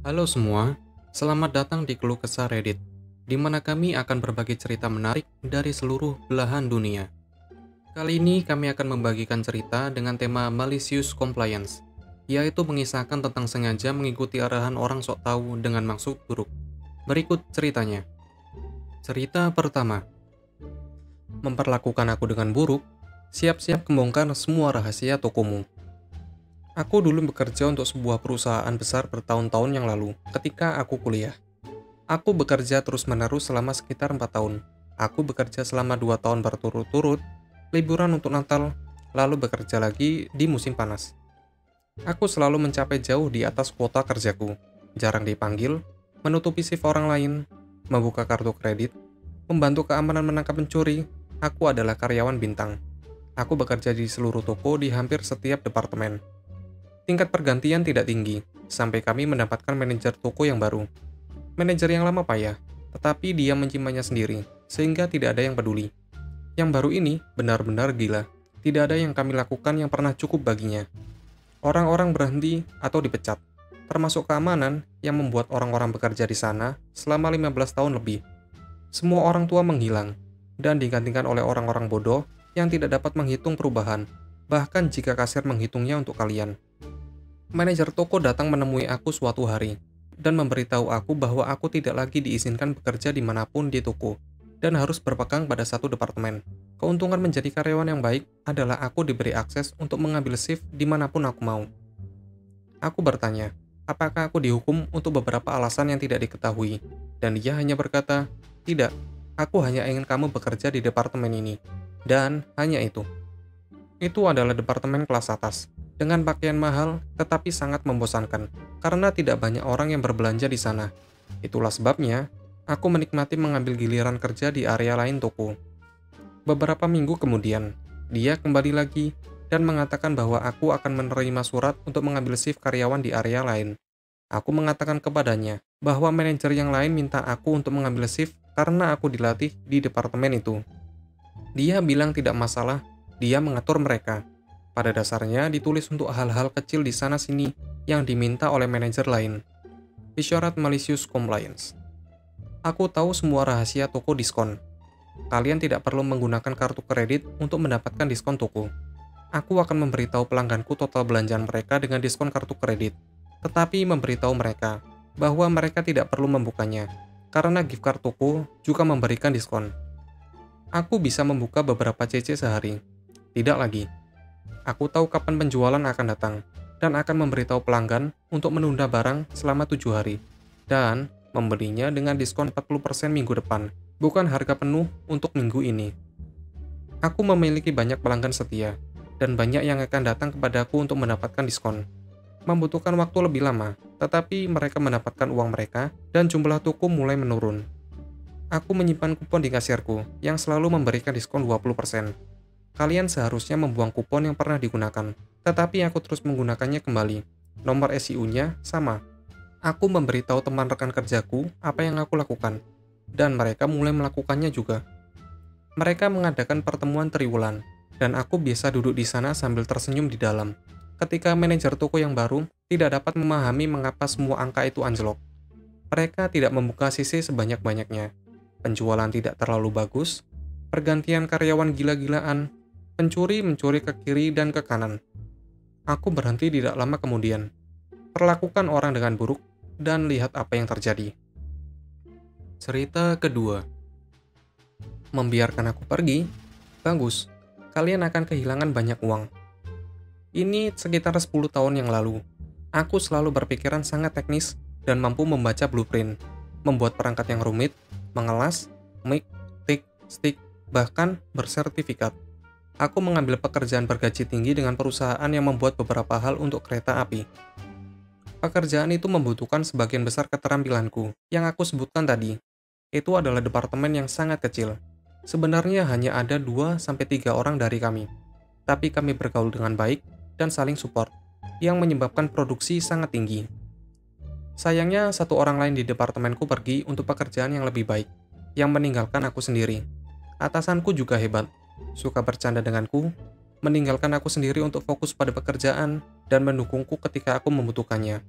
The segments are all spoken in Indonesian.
Halo semua, selamat datang di Keluh Kesah Reddit, di mana kami akan berbagi cerita menarik dari seluruh belahan dunia. Kali ini kami akan membagikan cerita dengan tema malicious compliance, yaitu mengisahkan tentang sengaja mengikuti arahan orang sok tahu dengan maksud buruk. Berikut ceritanya. Cerita pertama, memperlakukan aku dengan buruk, siap-siap membongkar semua rahasia tokomu. Aku dulu bekerja untuk sebuah perusahaan besar bertahun-tahun yang lalu, ketika aku kuliah. Aku bekerja terus-menerus selama sekitar 4 tahun. Aku bekerja selama 2 tahun berturut-turut, liburan untuk Natal, lalu bekerja lagi di musim panas. Aku selalu mencapai jauh di atas kuota kerjaku, jarang dipanggil, menutupi shift orang lain, membuka kartu kredit, membantu keamanan menangkap pencuri. Aku adalah karyawan bintang. Aku bekerja di seluruh toko di hampir setiap departemen. Tingkat pergantian tidak tinggi, sampai kami mendapatkan manajer toko yang baru. Manajer yang lama payah, tetapi dia menciumanya sendiri, sehingga tidak ada yang peduli. Yang baru ini benar-benar gila. Tidak ada yang kami lakukan yang pernah cukup baginya. Orang-orang berhenti atau dipecat, termasuk keamanan yang membuat orang-orang bekerja di sana selama 15 tahun lebih. Semua orang tua menghilang, dan digantikan oleh orang-orang bodoh yang tidak dapat menghitung perubahan, bahkan jika kasir menghitungnya untuk kalian. Manajer toko datang menemui aku suatu hari dan memberitahu aku bahwa aku tidak lagi diizinkan bekerja dimanapun di toko dan harus berpegang pada satu departemen. Keuntungan menjadi karyawan yang baik adalah aku diberi akses untuk mengambil shift dimanapun aku mau. Aku bertanya, apakah aku dihukum untuk beberapa alasan yang tidak diketahui? Dan dia hanya berkata, tidak, aku hanya ingin kamu bekerja di departemen ini. Dan hanya itu. Itu adalah departemen kelas atas, dengan pakaian mahal tetapi sangat membosankan, karena tidak banyak orang yang berbelanja di sana. Itulah sebabnya, aku menikmati mengambil giliran kerja di area lain toko. Beberapa minggu kemudian, dia kembali lagi dan mengatakan bahwa aku akan menerima surat untuk mengambil shift karyawan di area lain. Aku mengatakan kepadanya bahwa manajer yang lain minta aku untuk mengambil shift karena aku dilatih di departemen itu. Dia bilang tidak masalah, dia mengatur mereka. Pada dasarnya ditulis untuk hal-hal kecil di sana-sini yang diminta oleh manajer lain. Isyarat malicious compliance. Aku tahu semua rahasia toko diskon. Kalian tidak perlu menggunakan kartu kredit untuk mendapatkan diskon toko. Aku akan memberitahu pelangganku total belanjaan mereka dengan diskon kartu kredit, tetapi memberitahu mereka bahwa mereka tidak perlu membukanya, karena gift card toko juga memberikan diskon. Aku bisa membuka beberapa CC sehari. Tidak lagi. Aku tahu kapan penjualan akan datang, dan akan memberitahu pelanggan untuk menunda barang selama 7 hari, dan membelinya dengan diskon 40% minggu depan, bukan harga penuh untuk minggu ini. Aku memiliki banyak pelanggan setia, dan banyak yang akan datang kepadaku untuk mendapatkan diskon. Membutuhkan waktu lebih lama, tetapi mereka mendapatkan uang mereka, dan jumlah toko mulai menurun. Aku menyimpan kupon di kasirku, yang selalu memberikan diskon 20%. Kalian seharusnya membuang kupon yang pernah digunakan, tetapi aku terus menggunakannya kembali. Nomor SIU-nya sama. Aku memberitahu teman rekan kerjaku apa yang aku lakukan, dan mereka mulai melakukannya juga. Mereka mengadakan pertemuan triwulan, dan aku biasa duduk di sana sambil tersenyum di dalam. Ketika manajer toko yang baru tidak dapat memahami mengapa semua angka itu anjlok. Mereka tidak membuka sisi sebanyak-banyaknya. Penjualan tidak terlalu bagus, pergantian karyawan gila-gilaan, pencuri mencuri ke kiri dan ke kanan. Aku berhenti tidak lama kemudian. Perlakukan orang dengan buruk, dan lihat apa yang terjadi. Cerita kedua. Membiarkan aku pergi? Bagus, kalian akan kehilangan banyak uang. Ini sekitar 10 tahun yang lalu. Aku selalu berpikiran sangat teknis dan mampu membaca blueprint, membuat perangkat yang rumit, mengelas, mic, tik, stick, bahkan bersertifikat. Aku mengambil pekerjaan bergaji tinggi dengan perusahaan yang membuat beberapa hal untuk kereta api. Pekerjaan itu membutuhkan sebagian besar keterampilanku yang aku sebutkan tadi. Itu adalah departemen yang sangat kecil. Sebenarnya hanya ada 2-3 orang dari kami. Tapi kami bergaul dengan baik dan saling support, yang menyebabkan produksi sangat tinggi. Sayangnya, satu orang lain di departemenku pergi untuk pekerjaan yang lebih baik, yang meninggalkan aku sendiri. Atasanku juga hebat, suka bercanda denganku, meninggalkan aku sendiri untuk fokus pada pekerjaan dan mendukungku ketika aku membutuhkannya.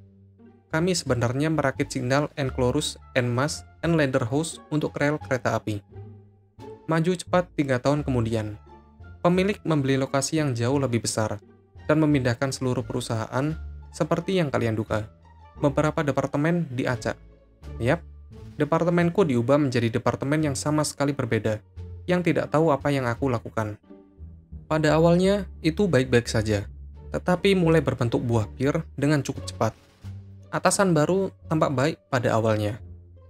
kami sebenarnya merakit signal enclosure and mast and ladder house untuk rel kereta api. Maju cepat 3 tahun kemudian. Pemilik membeli lokasi yang jauh lebih besar dan memindahkan seluruh perusahaan seperti yang kalian duga. Beberapa departemen diacak. Yap, departemenku diubah menjadi departemen yang sama sekali berbeda, yang tidak tahu apa yang aku lakukan. Pada awalnya, itu baik-baik saja, tetapi mulai berbentuk buah pir dengan cukup cepat. Atasan baru tampak baik pada awalnya,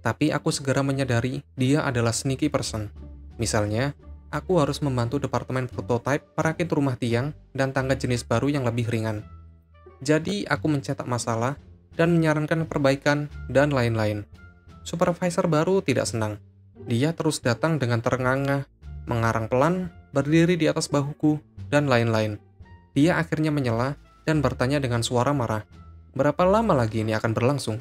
tapi aku segera menyadari dia adalah sneaky person. Misalnya, aku harus membantu departemen prototype perakit rumah tiang dan tangga jenis baru yang lebih ringan. Jadi, aku mencetak masalah dan menyarankan perbaikan dan lain-lain. Supervisor baru tidak senang. Dia terus datang dengan terengah-engah, mengarang pelan, berdiri di atas bahuku, dan lain-lain. Dia akhirnya menyela dan bertanya dengan suara marah, "Berapa lama lagi ini akan berlangsung?"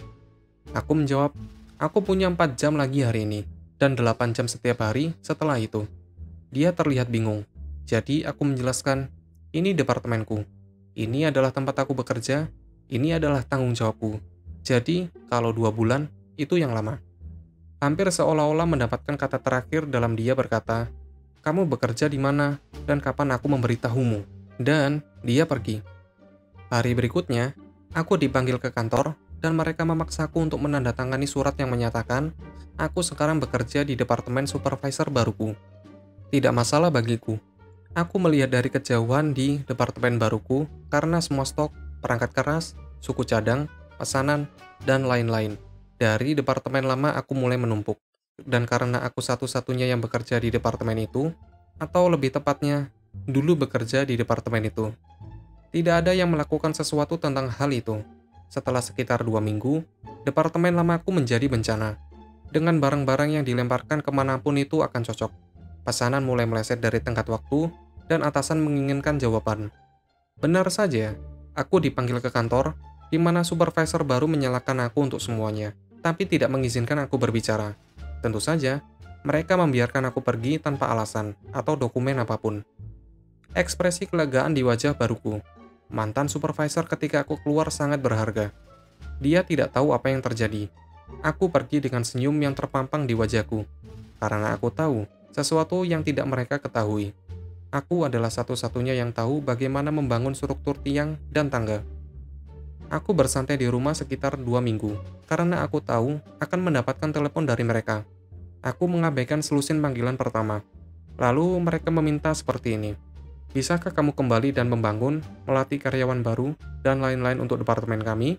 Aku menjawab, "Aku punya 4 jam lagi hari ini, dan 8 jam setiap hari setelah itu." Dia terlihat bingung. Jadi aku menjelaskan, "Ini departemenku. Ini adalah tempat aku bekerja. Ini adalah tanggung jawabku. Jadi, kalau 2 bulan, itu yang lama." Hampir seolah-olah mendapatkan kata terakhir dalam dia berkata, "Kamu bekerja di mana, dan kapan aku memberitahumu?" Dan dia pergi. Hari berikutnya, aku dipanggil ke kantor, dan mereka memaksaku untuk menandatangani surat yang menyatakan aku sekarang bekerja di departemen supervisor baruku. Tidak masalah bagiku. Aku melihat dari kejauhan di departemen baruku karena semua stok, perangkat keras, suku cadang, pesanan, dan lain-lain. Dari departemen lama aku mulai menumpuk. Dan karena aku satu-satunya yang bekerja di departemen itu, atau lebih tepatnya, dulu bekerja di departemen itu. Tidak ada yang melakukan sesuatu tentang hal itu. Setelah sekitar 2 minggu, departemen lamaku menjadi bencana. Dengan barang-barang yang dilemparkan kemanapun itu akan cocok. Pesanan mulai meleset dari tenggat waktu, dan atasan menginginkan jawaban. Benar saja, aku dipanggil ke kantor, di mana supervisor baru menyalahkan aku untuk semuanya, tapi tidak mengizinkan aku berbicara. Tentu saja, mereka membiarkan aku pergi tanpa alasan atau dokumen apapun. Ekspresi kelegaan di wajah baruku. Mantan supervisor ketika aku keluar sangat berharga. Dia tidak tahu apa yang terjadi. Aku pergi dengan senyum yang terpampang di wajahku, karena aku tahu sesuatu yang tidak mereka ketahui. Aku adalah satu-satunya yang tahu bagaimana membangun struktur tiang dan tangga. Aku bersantai di rumah sekitar 2 minggu, karena aku tahu akan mendapatkan telepon dari mereka. Aku mengabaikan selusin panggilan pertama. Lalu mereka meminta seperti ini, "Bisakah kamu kembali dan membangun, melatih karyawan baru, dan lain-lain untuk departemen kami?"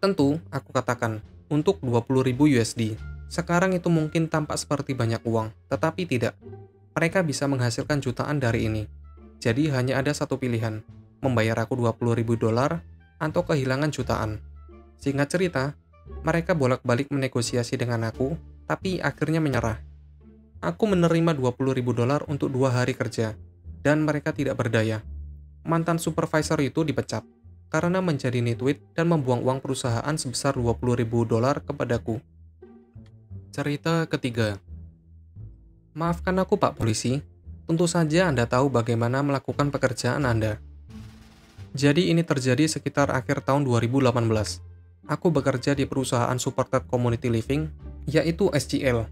Tentu, aku katakan, untuk 20.000 USD. Sekarang itu mungkin tampak seperti banyak uang, tetapi tidak. Mereka bisa menghasilkan jutaan dari ini. Jadi hanya ada satu pilihan, membayar aku $20.000 atau kehilangan jutaan. Singkat cerita, mereka bolak-balik menegosiasi dengan aku, tapi akhirnya menyerah. Aku menerima $20.000 untuk 2 hari kerja, dan mereka tidak berdaya. Mantan supervisor itu dipecat, karena menjadi nitwit dan membuang uang perusahaan sebesar $20.000 kepadaku. Cerita ketiga. Maafkan aku Pak Polisi, tentu saja Anda tahu bagaimana melakukan pekerjaan Anda. Jadi ini terjadi sekitar akhir tahun 2018. Aku bekerja di perusahaan Supported Community Living, yaitu SCL.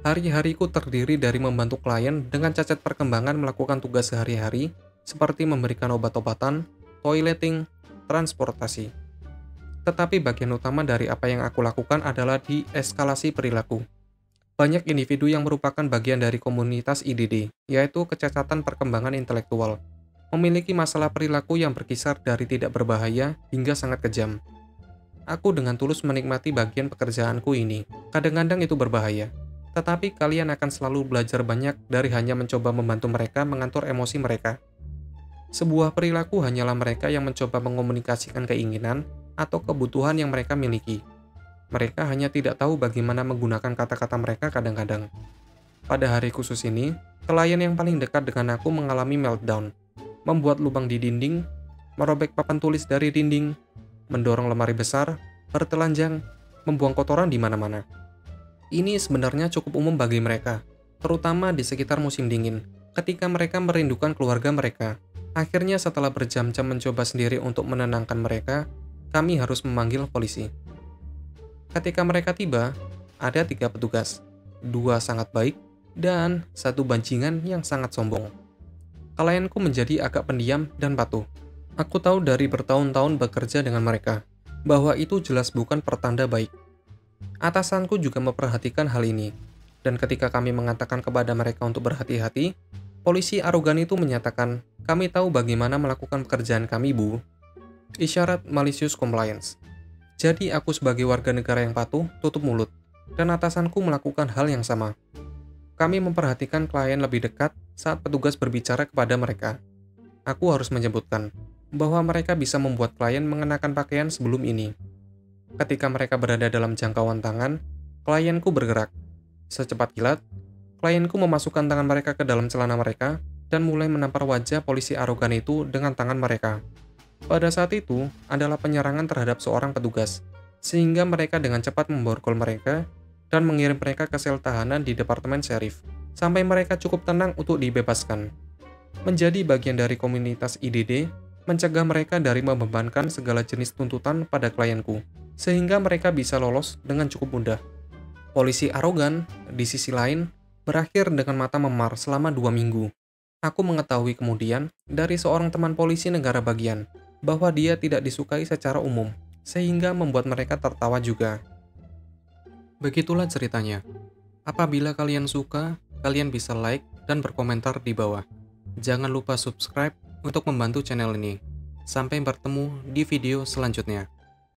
Hari-hariku terdiri dari membantu klien dengan cacat perkembangan melakukan tugas sehari-hari, seperti memberikan obat-obatan, toileting, transportasi. Tetapi bagian utama dari apa yang aku lakukan adalah di eskalasi perilaku. Banyak individu yang merupakan bagian dari komunitas IDD, yaitu kecacatan perkembangan intelektual, memiliki masalah perilaku yang berkisar dari tidak berbahaya hingga sangat kejam. Aku dengan tulus menikmati bagian pekerjaanku ini. Kadang-kadang itu berbahaya, tetapi kalian akan selalu belajar banyak dari hanya mencoba membantu mereka mengatur emosi mereka. Sebuah perilaku hanyalah mereka yang mencoba mengomunikasikan keinginan atau kebutuhan yang mereka miliki. Mereka hanya tidak tahu bagaimana menggunakan kata-kata mereka kadang-kadang. Pada hari khusus ini, klien yang paling dekat dengan aku mengalami meltdown, membuat lubang di dinding, merobek papan tulis dari dinding, mendorong lemari besar, bertelanjang, membuang kotoran di mana-mana. Ini sebenarnya cukup umum bagi mereka, terutama di sekitar musim dingin, ketika mereka merindukan keluarga mereka. Akhirnya setelah berjam-jam mencoba sendiri untuk menenangkan mereka, kami harus memanggil polisi. Ketika mereka tiba, ada 3 petugas. 2 sangat baik, dan 1 bajingan yang sangat sombong. Klienku menjadi agak pendiam dan patuh. Aku tahu dari bertahun-tahun bekerja dengan mereka, bahwa itu jelas bukan pertanda baik. Atasanku juga memperhatikan hal ini, dan ketika kami mengatakan kepada mereka untuk berhati-hati, polisi arogan itu menyatakan, "Kami tahu bagaimana melakukan pekerjaan kami, Bu." Isyarat malicious compliance. Jadi aku sebagai warga negara yang patuh, tutup mulut, dan atasanku melakukan hal yang sama. Kami memperhatikan klien lebih dekat saat petugas berbicara kepada mereka. Aku harus menyebutkan bahwa mereka bisa membuat klien mengenakan pakaian sebelum ini. Ketika mereka berada dalam jangkauan tangan, klienku bergerak. Secepat kilat, klienku memasukkan tangan mereka ke dalam celana mereka dan mulai menampar wajah polisi arogan itu dengan tangan mereka. Pada saat itu adalah penyerangan terhadap seorang petugas, sehingga mereka dengan cepat memborgol mereka dan mengirim mereka ke sel tahanan di departemen sheriff, sampai mereka cukup tenang untuk dibebaskan. Menjadi bagian dari komunitas IDD, mencegah mereka dari membebankan segala jenis tuntutan pada klienku, sehingga mereka bisa lolos dengan cukup mudah. Polisi arogan, di sisi lain, berakhir dengan mata memar selama 2 minggu. Aku mengetahui kemudian dari seorang teman polisi negara bagian, bahwa dia tidak disukai secara umum, sehingga membuat mereka tertawa juga. Begitulah ceritanya. Apabila kalian suka, kalian bisa like dan berkomentar di bawah. Jangan lupa subscribe untuk membantu channel ini. Sampai bertemu di video selanjutnya.